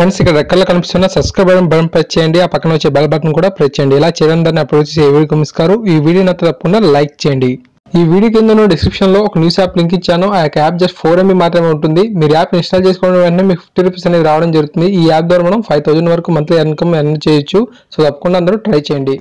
Friends ఇక్కడ రెక్కల్లో కనిపిస్తున్న subscribe button press చేయండి, ఆ పక్కన వచ్చే బెల్ బటన్ కూడా ప్రెస్ చేయండి. ఇలా చేయడం ద్వారా అప్లోడ్ చేసే ఏ వీడియో మిస్ కారు. ఈ వీడియో నచ్చితే తప్పకుండా లైక్ చేయండి. ఈ వీడియో కింద డిస్క్రిప్షన్ లో ఒక న్యూస్ యాప్ లింక్ ఇచ్చాను. ఆ యాప్ జస్ట్ 4 MB మాత్రమే ఉంటుంది. మీరు యాప్ ఇన్స్టాల్ చేసుకోవడం వెంటనే మీకు 50 రూపీస్ అనేది రావడం జరుగుతుంది. ఈ యాప్ ద్వారా మనం 5000 వరకు మంత్లీ ఇన్కమ్ ఎర్న్ చేయొచ్చు. సో తప్పకుండా అందరూ ట్రై చేయండి.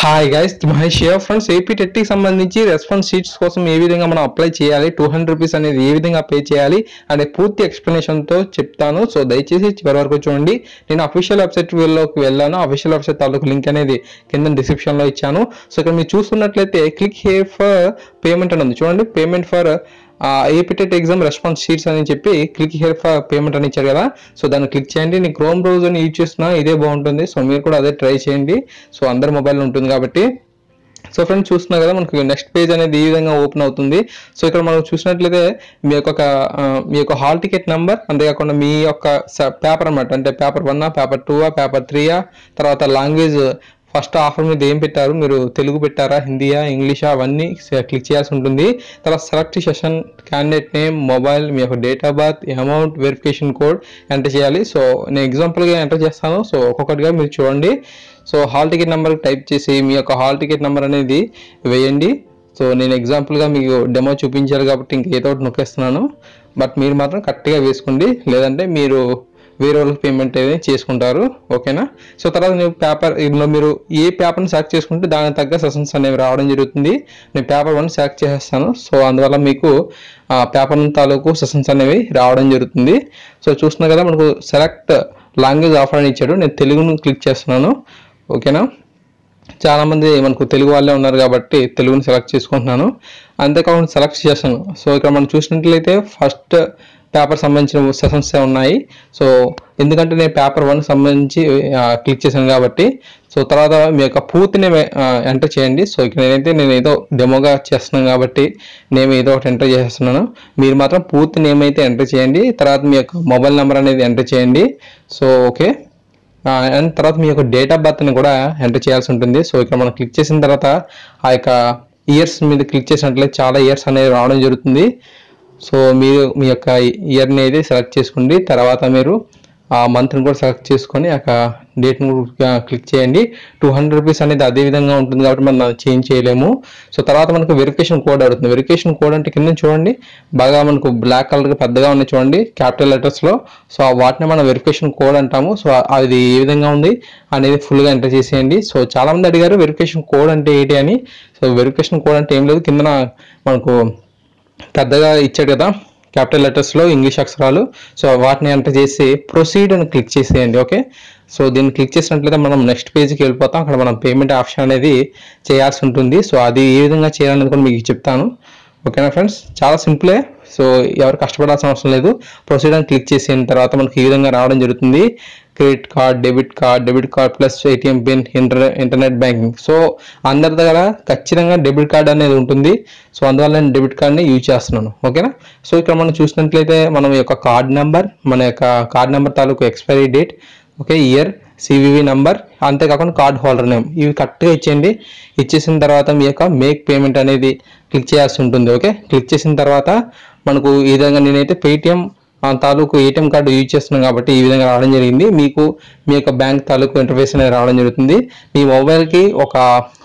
Hi guys, Mahesh friends. AP TET కి సంబంధించి రెస్పాన్స్ షీట్స్ కోసం ఏ విధంగా మనం అప్లై చేయాలి, 200 రూపీస్ అనేది ఏ విధంగా పే చేయాలి అనే పూర్తి ఎక్స్ప్లెనేషన్ తో చెప్తాను. సో దయచేసి చివరి వరకు చూడండి. నేను అఫీషియల్ వెబ్సైట్ లోకి వెళ్ళాను. అఫీషియల్ వెబ్సైట్ తాలూకు లింక్ అనేది కింద డిస్క్రిప్షన్ లో ఇచ్చాను. సో ఇక్కడ మీరు చూస్తున్నట్లయితే క్లిక్ హియర్ ఫర్ పేమెంట్ అని ఉంది. చూడండి, payment for AP TET exam response sheets అని చెప్పి క్లిక్ హియర్ ఫర్ పేమెంట్ అని ఇచ్చారు కదా. సో దాన్ని క్లిక్ చేయండి. నేను క్రోమ్ బ్రౌజర్ని యూజ్ చేస్తున్నా, ఇదే బాగుంటుంది. సో మీరు కూడా అదే ట్రై చేయండి. సో అందరి మొబైల్ ఉంటుంది కాబట్టి. సో ఫ్రెండ్స్ చూస్తున్నా కదా, మనకు నెక్స్ట్ పేజ్ అనేది ఈ విధంగా ఓపెన్ అవుతుంది. సో ఇక్కడ మనం చూసినట్లయితే మీ యొక్క హాల్ టికెట్ నెంబర్, అంతేకాకుండా మీ యొక్క పేపర్ అన్నమాట. అంటే పేపర్ 1, పేపర్ 2, పేపర్ 3, తర్వాత లాంగ్వేజ్ ఫస్ట్ ఆఫర్ మీద ఏం పెట్టారు, మీరు తెలుగు పెట్టారా, హిందీయా, ఇంగ్లీషా, అవన్నీ క్లిక్ చేయాల్సి ఉంటుంది. తర్వాత select session, candidate name, mobile, మీ యొక్క date of birth, amount, verification code enter చేయాలి. సో నేను ఎగ్జాంపుల్గా ఎంటర్ చేస్తాను. సో ఒక్కొక్కటిగా మీరు చూడండి. So hall ticket number type చేసి మీ యొక్క హాల్ టికెట్ నెంబర్ అనేది వేయండి. సో నేను ఎగ్జాంపుల్గా మీకు డెమో చూపించాలి కాబట్టి ఇంకేదో ఒకటి నొక్కేస్తున్నాను. బట్ మీరు మాత్రం కరెక్ట్గా వేసుకోండి, లేదంటే మీరు వేరే వాళ్ళకి పేమెంట్ అనేది చేసుకుంటారు. ఓకేనా. సో తర్వాత మీరు ఏ పేపర్ని సెలెక్ట్ చేసుకుంటే దానికి తగ్గ సెషన్స్ అనేవి రావడం జరుగుతుంది. నేను పేపర్ 1 సెలెక్ట్ చేసేస్తాను. సో అందువల్ల మీకు పేపర్ తాలూకు సెషన్స్ అనేవి రావడం జరుగుతుంది. సో చూస్తున్నా కదా, మనకు సెలెక్ట్ లాంగ్వేజ్ ఆఫర్ అని ఇచ్చాడు. నేను తెలుగును క్లిక్ చేస్తున్నాను. ఓకేనా. చాలామంది మనకు తెలుగు వాళ్ళే ఉన్నారు కాబట్టి తెలుగుని సెలెక్ట్ చేసుకుంటున్నాను. అంతేకాకుండా సెలెక్ట్ చేస్తాను. సో ఇక్కడ మనం చూసినట్లయితే ఫస్ట్ పేపర్ సంబంధించిన సెషన్స్ ఉన్నాయి. సో ఎందుకంటే నేను పేపర్ 1 సంబంధించి క్లిక్ చేశాను కాబట్టి. సో తర్వాత మీ యొక్క పూర్తిని ఎంటర్ చేయండి. సో ఇక్కడ నేను ఏదో డెమోగా చేస్తున్నాను కాబట్టి నేను ఏదో ఒకటి ఎంటర్ చేస్తున్నాను. మీరు మాత్రం పూర్తి నేమ్ అయితే ఎంటర్ చేయండి. తర్వాత మీ యొక్క మొబైల్ నెంబర్ అనేది ఎంటర్ చేయండి. So okay. అండ్ తర్వాత మీ యొక్క డేట్ ఆఫ్ బర్త్ని కూడా ఎంటర్ చేయాల్సి ఉంటుంది. సో ఇక్కడ మనం క్లిక్ చేసిన తర్వాత ఆ యొక్క ఇయర్స్ మీద క్లిక్ చేసినట్లయితే చాలా ఇయర్స్ అనేది రావడం జరుగుతుంది. సో మీరు మీ యొక్క ఇయర్ని అయితే సెలెక్ట్ చేసుకోండి. తర్వాత మీరు ఆ మంత్ని కూడా సెలెక్ట్ చేసుకొని ఆ డేట్ని కూడా క్లిక్ చేయండి. 200 రూపీస్ అనేది అదే విధంగా ఉంటుంది కాబట్టి మనం చేంజ్ చేయలేము. సో తర్వాత మనకు వెరిఫికేషన్ కోడ్ అడుగుతుంది. వెరిఫికేషన్ కోడ్ అంటే కింద చూడండి, బాగా మనకు బ్లాక్ కలర్గా పెద్దగా ఉన్నాయి చూడండి, క్యాపిటల్ లెటర్స్లో. సో వాటిని మనం వెరిఫికేషన్ కోడ్ అంటాము. సో అది ఏ విధంగా ఉంది అనేది ఫుల్గా ఎంటర్ చేసేయండి. సో చాలామంది అడిగారు వెరిఫికేషన్ కోడ్ అంటే ఏంటి అని. సో వెరిఫికేషన్ కోడ్ అంటే ఏం లేదు, కింద మనకు పెద్దగా ఇచ్చాడు కదా క్యాపిటల్ లెటర్స్లో ఇంగ్లీష్ అక్షరాలు. సో వాటిని ఎంటర్ చేసి ప్రొసీడ్ అని క్లిక్ చేసేయండి. ఓకే. సో దీన్ని క్లిక్ చేసినట్లయితే మనం నెక్స్ట్ పేజ్కి వెళ్ళిపోతాం. అక్కడ మనం పేమెంట్ ఆప్షన్ అనేది చేయాల్సి ఉంటుంది. సో అది ఏ విధంగా చేయాలనేది కూడా మీకు చెప్తాను. ఓకేనా ఫ్రెండ్స్, చాలా సింపులే. సో ఎవరు కష్టపడాల్సిన అవసరం లేదు. ప్రొసీడ్ అని క్లిక్ చేసిన తర్వాత మనకి ఈ విధంగా రావడం జరుగుతుంది. Credit card, debit card plus ATM pin, internet banking. So అందరి దగ్గర ఖచ్చితంగా డెబిట్ కార్డ్ అనేది ఉంటుంది. సో అందువల్ల నేను డెబిట్ కార్డ్ని యూజ్ చేస్తున్నాను. ఓకేనా. సో ఇక్కడ మనం చూసినట్లయితే మనం యొక్క కార్డ్ నెంబర్, మన యొక్క కార్డ్ నెంబర్ తాలూకు expiry date, okay, year, CVV number, అంతేకాకుండా కార్డ్ హోల్డర్ నేమ్, ఇవి కరెక్ట్గా ఇచ్చేయండి. ఇచ్చేసిన తర్వాత మీ యొక్క మేక్ పేమెంట్ అనేది క్లిక్ చేయాల్సి ఉంటుంది. ఓకే. క్లిక్ చేసిన తర్వాత మనకు ఈ విధంగా నేనైతే పేటిఎం తాలూకు ఏటీఎం కార్డు యూజ్ చేస్తున్నాను కాబట్టి ఈ విధంగా రావడం జరిగింది. మీకు మీ యొక్క బ్యాంక్ తాలూకు ఇంటర్ఫేస్ అనేది రావడం జరుగుతుంది. మీ మొబైల్కి ఒక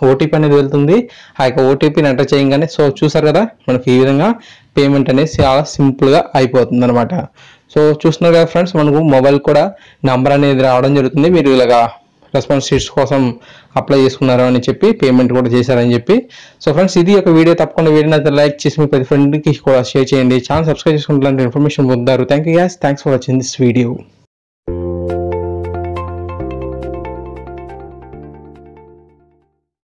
OTP అనేది వెళ్తుంది. ఆ యొక్క OTPని ఎంటర్ చేయగానే సో చూసారు కదా, మనకి ఈ విధంగా పేమెంట్ అనేది చాలా సింపుల్గా అయిపోతుంది అనమాట. సో చూస్తున్నారు కదా ఫ్రెండ్స్, మనకు మొబైల్ కూడా నెంబర్ అనేది రావడం జరుగుతుంది. మీరు ఇలాగా రెస్పాన్స్ షీట్స్ కోసం అప్లై చేసుకున్నారు అని చెప్పి పేమెంట్ కూడా చేశారని చెప్పి. సో ఫ్రెండ్స్, ఇది ఒక వీడియో. తప్పకుండా వీడియోని లైక్ చేసి మీ ప్రతి ఫ్రెండ్కి కూడా షేర్ చేయండి. ఛానల్ సబ్స్క్రైబ్ చేసుకుంటే ఇన్ఫర్మేషన్ పొందుతారు. Thank you guys, thanks for watching this video.